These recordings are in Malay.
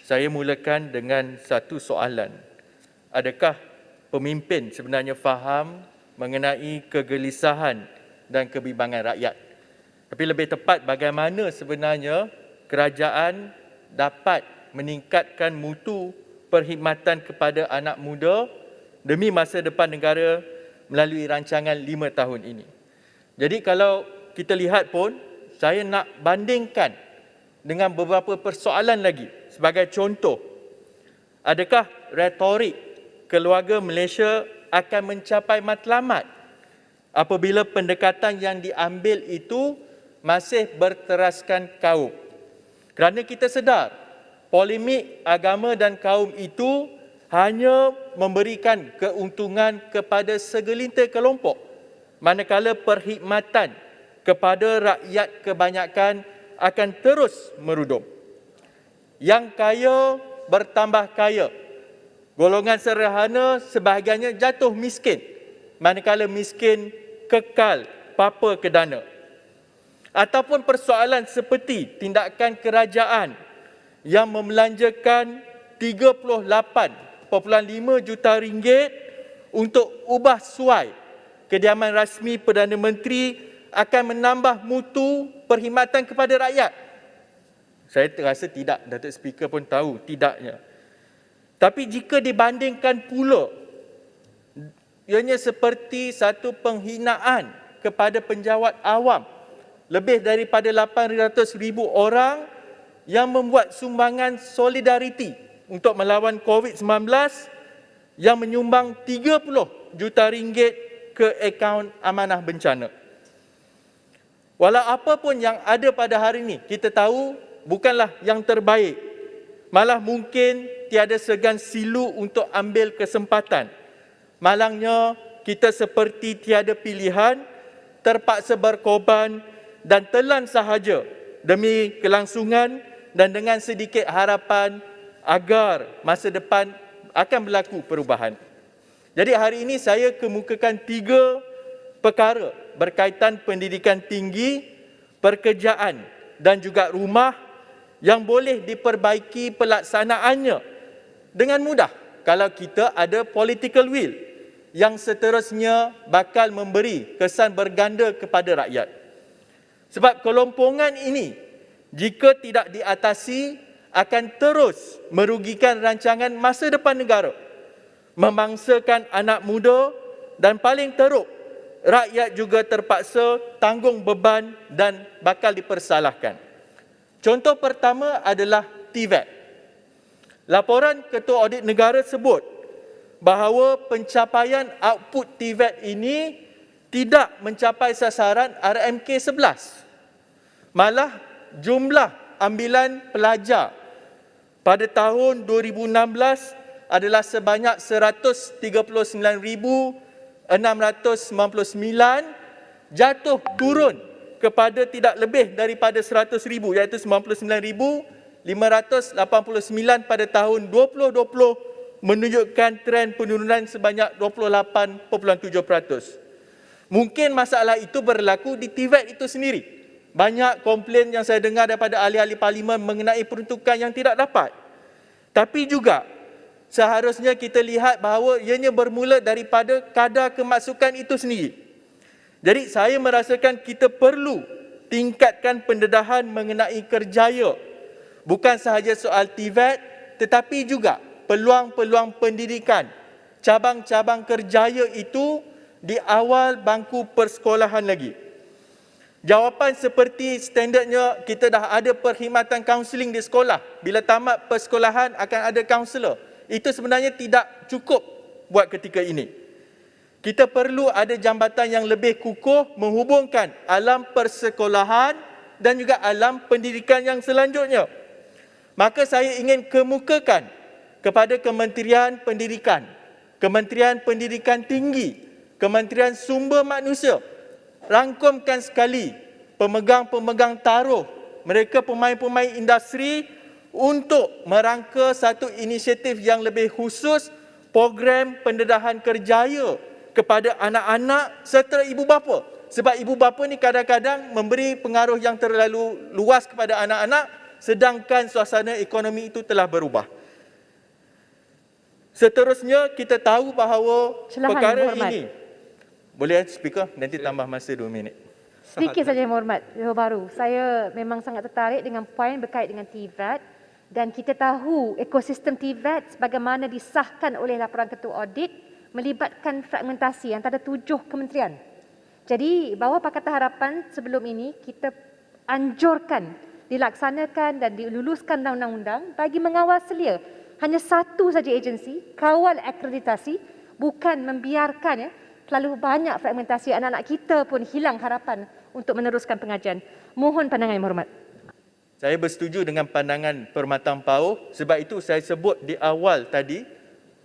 Saya mulakan dengan satu soalan. Adakah pemimpin sebenarnya faham mengenai kegelisahan dan kebimbangan rakyat? Tapi lebih tepat, bagaimana sebenarnya kerajaan dapat meningkatkan mutu perkhidmatan kepada anak muda demi masa depan negara melalui rancangan 5 tahun ini. Jadi kalau kita lihat pun, saya nak bandingkan dengan beberapa persoalan lagi. Sebagai contoh, adakah retorik keluarga Malaysia akan mencapai matlamat apabila pendekatan yang diambil itu masih berteraskan kaum? Kerana kita sedar, polemik agama dan kaum itu hanya memberikan keuntungan kepada segelintir kelompok, manakala perkhidmatan kepada rakyat kebanyakan akan terus merudum. Yang kaya bertambah kaya. Golongan sederhana sebahagiannya jatuh miskin, manakala miskin kekal papa ke dana. Ataupun persoalan seperti tindakan kerajaan yang membelanjakan 38.5 juta ringgit untuk ubah suai kediaman rasmi Perdana Menteri akan menambah mutu perkhidmatan kepada rakyat. Saya terasa tidak, Datuk Speaker pun tahu tidaknya. Tapi jika dibandingkan pula, ianya seperti satu penghinaan kepada penjawat awam. Lebih daripada 800,000 orang yang membuat sumbangan solidariti untuk melawan COVID-19 yang menyumbang 30 juta ringgit ke akaun amanah bencana. Walau apa pun yang ada pada hari ini, kita tahu bukanlah yang terbaik. Malah mungkin tiada segan silu untuk ambil kesempatan. Malangnya kita seperti tiada pilihan, terpaksa berkorban dan telan sahaja demi kelangsungan dan dengan sedikit harapan agar masa depan akan berlaku perubahan. Jadi hari ini saya kemukakan 3 perkara berkaitan pendidikan tinggi, pekerjaan dan juga rumah yang boleh diperbaiki pelaksanaannya dengan mudah kalau kita ada political will yang seterusnya bakal memberi kesan berganda kepada rakyat. Sebab kelompongan ini jika tidak diatasi akan terus merugikan rancangan masa depan negara, memangsakan anak muda dan paling teruk, rakyat juga terpaksa tanggung beban dan bakal dipersalahkan. Contoh pertama adalah TVET. Laporan Ketua Audit Negara sebut bahawa pencapaian output TVET ini tidak mencapai sasaran RMK 11. Malah jumlah ambilan pelajar pada tahun 2016 adalah sebanyak 139,699, jatuh turun kepada tidak lebih daripada 100,000, iaitu 99,589 pada tahun 2020, menunjukkan tren penurunan sebanyak 28.7%. Mungkin masalah itu berlaku di TVET itu sendiri. Banyak komplain yang saya dengar daripada ahli-ahli parlimen mengenai peruntukan yang tidak dapat. Tapi juga seharusnya kita lihat bahawa ianya bermula daripada kadar kemasukan itu sendiri. Jadi saya merasakan kita perlu tingkatkan pendedahan mengenai kerjaya. Bukan sahaja soal TVET, tetapi juga peluang-peluang pendidikan, cabang-cabang kerjaya itu di awal bangku persekolahan lagi. Jawapan seperti standardnya kita dah ada perkhidmatan kaunseling di sekolah. Bila tamat persekolahan akan ada kaunselor. Itu sebenarnya tidak cukup buat ketika ini. Kita perlu ada jambatan yang lebih kukuh menghubungkan alam persekolahan dan juga alam pendidikan yang selanjutnya. Maka saya ingin kemukakan kepada Kementerian Pendidikan, Kementerian Pendidikan Tinggi, Kementerian Sumber Manusia, rangkumkan sekali pemegang-pemegang taruh, mereka pemain-pemain industri untuk merangka satu inisiatif yang lebih khusus, program pendedahan kerjaya kepada anak-anak serta ibu bapa. Sebab ibu bapa ni kadang-kadang memberi pengaruh yang terlalu luas kepada anak-anak sedangkan suasana ekonomi itu telah berubah. Seterusnya, kita tahu bahawa perkara ini... Boleh speaker? Nanti tambah masa 2 minit. Sedikit saja, Yang Berhormat, Johor Bahru. Saya memang sangat tertarik dengan poin berkait dengan TVET dan kita tahu ekosistem TVET sebagaimana disahkan oleh laporan Ketua Audit melibatkan fragmentasi antara 7 kementerian. Jadi, bawah Pakatan Harapan sebelum ini kita anjurkan dilaksanakan dan diluluskan undang-undang bagi mengawal selia hanya satu saja agensi, kawal akreditasi, bukan membiarkan terlalu banyak fragmentasi. Anak-anak kita pun hilang harapan untuk meneruskan pengajian. Mohon pandangan Yang Berhormat. Saya bersetuju dengan pandangan Permatang Pauh, sebab itu saya sebut di awal tadi,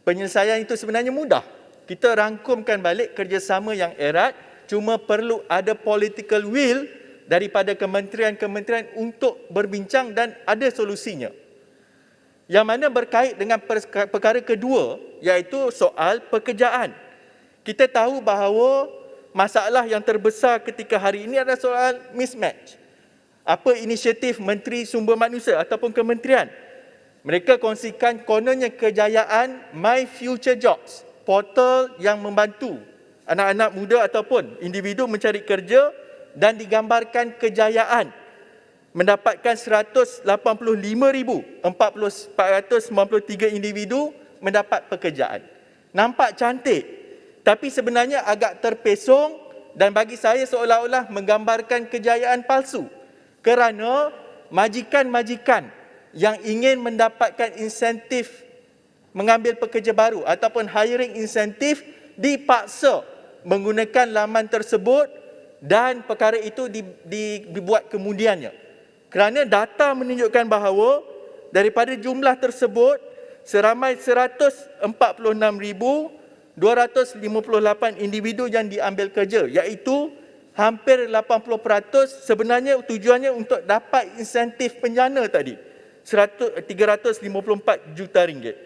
penyelesaian itu sebenarnya mudah. Kita rangkumkan balik kerjasama yang erat, cuma perlu ada political will daripada kementerian-kementerian untuk berbincang dan ada solusinya. Yang mana berkait dengan perkara kedua, iaitu soal pekerjaan. Kita tahu bahawa masalah yang terbesar ketika hari ini adalah soal mismatch. Apa inisiatif Menteri Sumber Manusia ataupun kementerian? Mereka kongsikan kononnya kejayaan My Future Jobs, portal yang membantu anak-anak muda ataupun individu mencari kerja dan digambarkan kejayaan mendapatkan 185,493 individu mendapat pekerjaan. Nampak cantik. Tapi sebenarnya agak terpesong dan bagi saya seolah-olah menggambarkan kejayaan palsu. Kerana majikan-majikan yang ingin mendapatkan insentif mengambil pekerja baru ataupun hiring insentif dipaksa menggunakan laman tersebut dan perkara itu dibuat kemudiannya. Kerana data menunjukkan bahawa daripada jumlah tersebut seramai 146,258 individu yang diambil kerja, iaitu hampir 80% sebenarnya tujuannya untuk dapat insentif penjana tadi, 354 juta ringgit.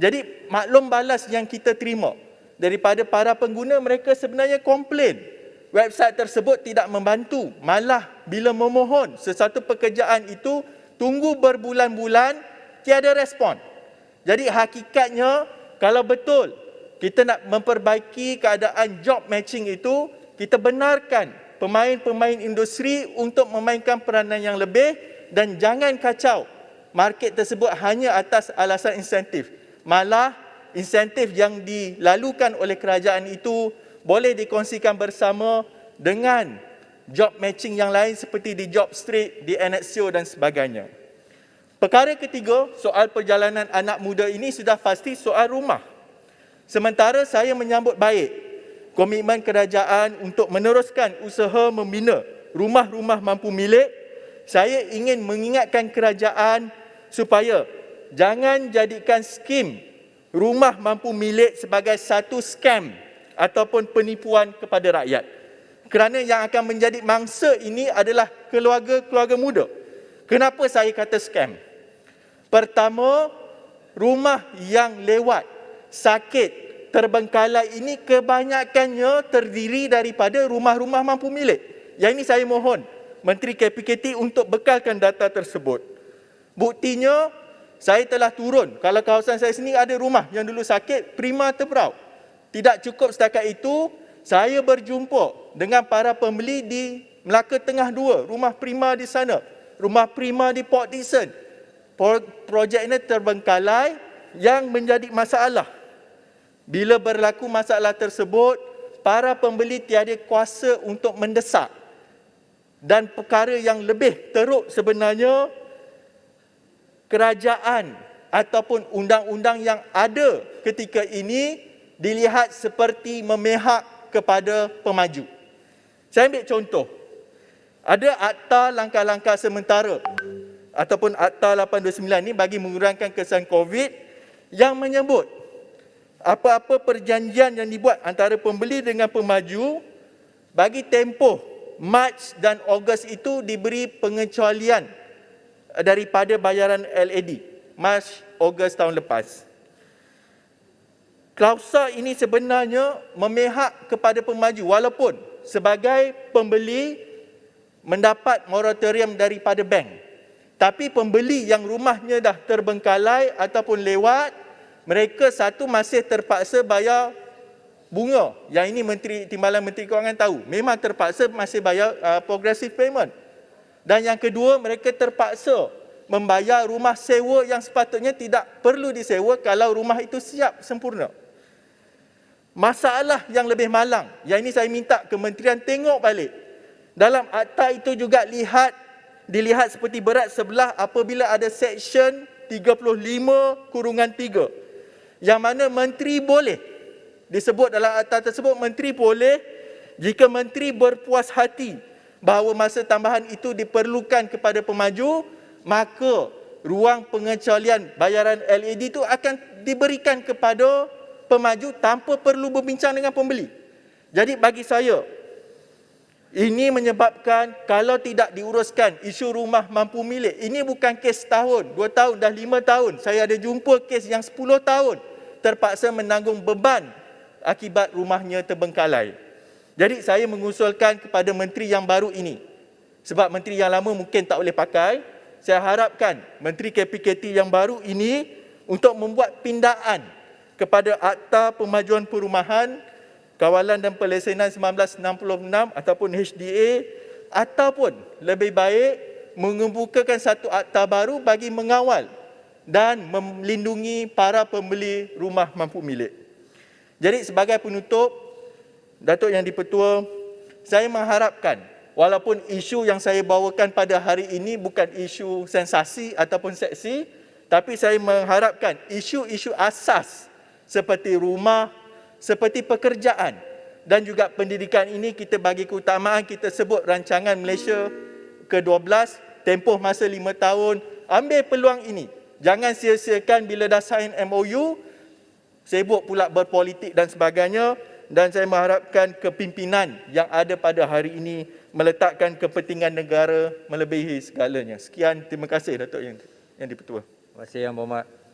Jadi maklum balas yang kita terima daripada para pengguna, mereka sebenarnya komplain website tersebut tidak membantu, malah bila memohon sesuatu pekerjaan itu tunggu berbulan-bulan tiada respon. Jadi hakikatnya kalau betul kita nak memperbaiki keadaan job matching itu, kita benarkan pemain-pemain industri untuk memainkan peranan yang lebih dan jangan kacau market tersebut hanya atas alasan insentif. Malah insentif yang dilalukan oleh kerajaan itu boleh dikongsikan bersama dengan job matching yang lain seperti di Job Street, di NXO dan sebagainya. Perkara ketiga, soal perjalanan anak muda ini sudah pasti soal rumah. Sementara saya menyambut baik komitmen kerajaan untuk meneruskan usaha membina rumah-rumah mampu milik, saya ingin mengingatkan kerajaan supaya jangan jadikan skim rumah mampu milik sebagai satu skam ataupun penipuan kepada rakyat. Kerana yang akan menjadi mangsa ini adalah keluarga-keluarga muda. Kenapa saya kata skam? Pertama, rumah yang lewat, sakit, terbengkalai ini kebanyakannya terdiri daripada rumah-rumah mampu milik. Yang ini saya mohon Menteri KPKT untuk bekalkan data tersebut. Buktinya, saya telah turun. Kalau kawasan saya sini ada rumah yang dulu sakit, prima terberau. Tidak cukup setakat itu, saya berjumpa dengan para pembeli di Melaka Tengah 2, rumah prima di sana, rumah prima di Port Dickson. Projek ini terbengkalai yang menjadi masalah. Bila berlaku masalah tersebut, para pembeli tiada kuasa untuk mendesak. Dan perkara yang lebih teruk sebenarnya, kerajaan ataupun undang-undang yang ada ketika ini dilihat seperti memihak kepada pemaju. Saya ambil contoh. Ada Akta Langkah-Langkah Sementara ataupun Akta 829 ini bagi mengurangkan kesan COVID yang menyebut apa-apa perjanjian yang dibuat antara pembeli dengan pemaju bagi tempoh Mac dan Ogos itu diberi pengecualian daripada bayaran LED. Mac, Ogos tahun lepas. Klausa ini sebenarnya memihak kepada pemaju walaupun sebagai pembeli mendapat moratorium daripada bank. Tapi pembeli yang rumahnya dah terbengkalai ataupun lewat, mereka satu masih terpaksa bayar bunga. Yang ini Timbalan Menteri Kewangan tahu. Memang terpaksa masih bayar progressive payment. Dan yang kedua, mereka terpaksa membayar rumah sewa yang sepatutnya tidak perlu disewa kalau rumah itu siap sempurna. Masalah yang lebih malang, yang ini saya minta kementerian tengok balik. Dalam akta itu juga dilihat seperti berat sebelah apabila ada section 35(3), yang mana menteri boleh, disebut dalam akta tersebut, menteri boleh jika menteri berpuas hati bahawa masa tambahan itu diperlukan kepada pemaju, maka ruang pengecualian bayaran LED itu akan diberikan kepada pemaju tanpa perlu berbincang dengan pembeli. Jadi bagi saya, ini menyebabkan kalau tidak diuruskan isu rumah mampu milik, ini bukan kes tahun, 2 tahun, dah 5 tahun. Saya ada jumpa kes yang 10 tahun terpaksa menanggung beban akibat rumahnya terbengkalai. Jadi saya mengusulkan kepada menteri yang baru ini, sebab menteri yang lama mungkin tak boleh pakai, saya harapkan menteri KPKT yang baru ini untuk membuat pindaan kepada Akta Pemajuan Perumahan, Kawalan dan Pelesenan 1966 ataupun HDA, ataupun lebih baik mengemukakan satu akta baru bagi mengawal dan melindungi para pembeli rumah mampu milik. Jadi sebagai penutup, Datuk Yang di-Pertua, saya mengharapkan walaupun isu yang saya bawakan pada hari ini bukan isu sensasi ataupun seksi, tapi saya mengharapkan isu-isu asas seperti rumah, seperti pekerjaan dan juga pendidikan ini kita bagi keutamaan, kita sebut rancangan Malaysia ke-12, tempoh masa 5 tahun, ambil peluang ini. Jangan sia-siakan bila dah sign MOU, sibuk pula berpolitik dan sebagainya, dan saya mengharapkan kepimpinan yang ada pada hari ini meletakkan kepentingan negara melebihi segalanya. Sekian, terima kasih Datuk Yang di-Pertua. Terima kasih Yang Berhormat